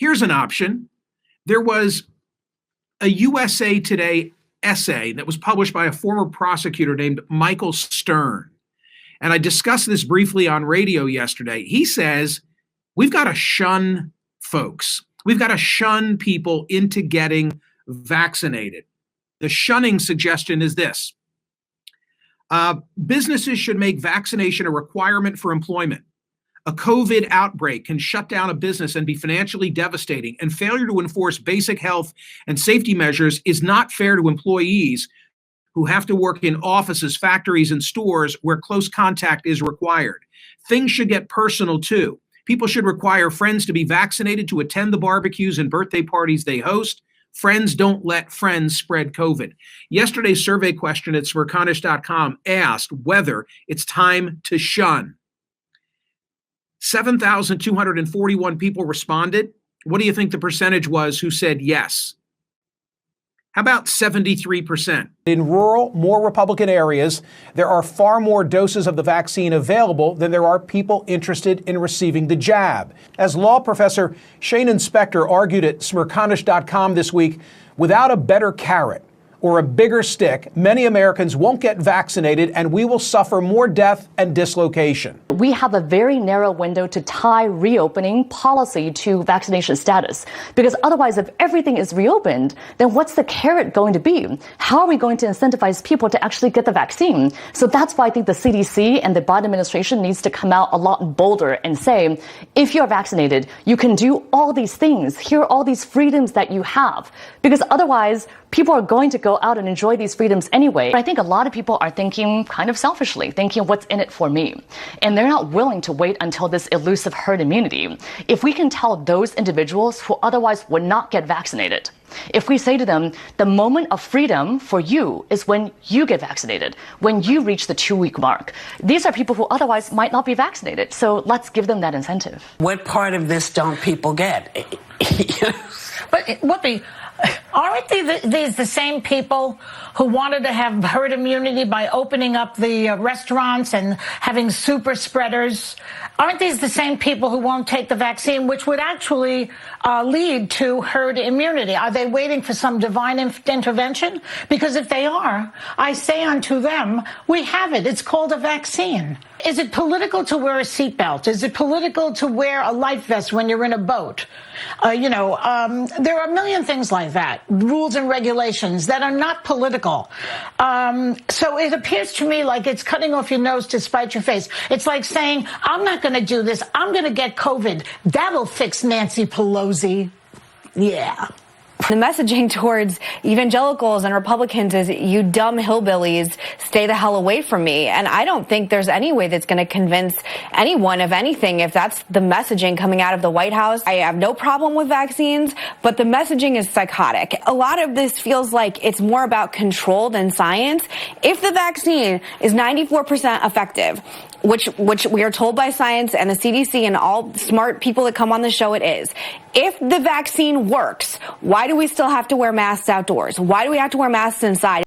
Here's an option. There was a USA Today essay that was published by a former prosecutor named Michael Stern. And I discussed this briefly on radio yesterday. He says, we've got to shun folks. We've got to shun people into getting vaccinated. The shunning suggestion is this. Businesses should make vaccination a requirement for employment. A COVID outbreak can shut down a business and be financially devastating, and failure to enforce basic health and safety measures is not fair to employees who have to work in offices, factories, and stores where close contact is required. Things should get personal too. People should require friends to be vaccinated to attend the barbecues and birthday parties they host. Friends don't let friends spread COVID. Yesterday's survey question at Smerconish.com asked whether it's time to shun. 7,241 people responded. What do you think the percentage was who said yes? How about 73%? In rural, more Republican areas, there are far more doses of the vaccine available than there are people interested in receiving the jab. As law professor Shunning argued at Smerconish.com this week, without a better carrot or a bigger stick, many Americans won't get vaccinated and we will suffer more death and dislocation. We have a very narrow window to tie reopening policy to vaccination status, because otherwise, if everything is reopened, then what's the carrot going to be? How are we going to incentivize people to actually get the vaccine? So that's why I think the CDC and the Biden administration needs to come out a lot bolder and say, if you're vaccinated, you can do all these things. Here are all these freedoms that you have, because otherwise, people are going to go out and enjoy these freedoms anyway. But I think a lot of people are thinking kind of selfishly, thinking what's in it for me. And they're not willing to wait until this elusive herd immunity. If we can tell those individuals who otherwise would not get vaccinated, if we say to them, the moment of freedom for you is when you get vaccinated, when you reach the 2-week mark. These are people who otherwise might not be vaccinated. So let's give them that incentive. What part of this don't people get? But Whoopi, aren't these the same people who wanted to have herd immunity by opening up the restaurants and having super spreaders? Aren't these the same people who won't take the vaccine, which would actually lead to herd immunity? Are they waiting for some divine intervention? Because if they are, I say unto them, we have it. It's called a vaccine. Is it political to wear a seatbelt? Is it political to wear a life vest when you're in a boat? There are a million things like that, rules and regulations that are not political. So it appears to me like it's cutting off your nose to spite your face. It's like saying, I'm not going to do this. I'm going to get COVID. That'll fix Nancy Pelosi. Yeah. The messaging towards evangelicals and Republicans is, you dumb hillbillies, stay the hell away from me. And I don't think there's any way that's going to convince anyone of anything if that's the messaging coming out of the White House. I have no problem with vaccines, but the messaging is psychotic. A lot of this feels like it's more about control than science. If the vaccine is 94% effective, which we are told by science and the CDC and all smart people that come on the show it is. If the vaccine works, why do we still have to wear masks outdoors? Why do we have to wear masks inside?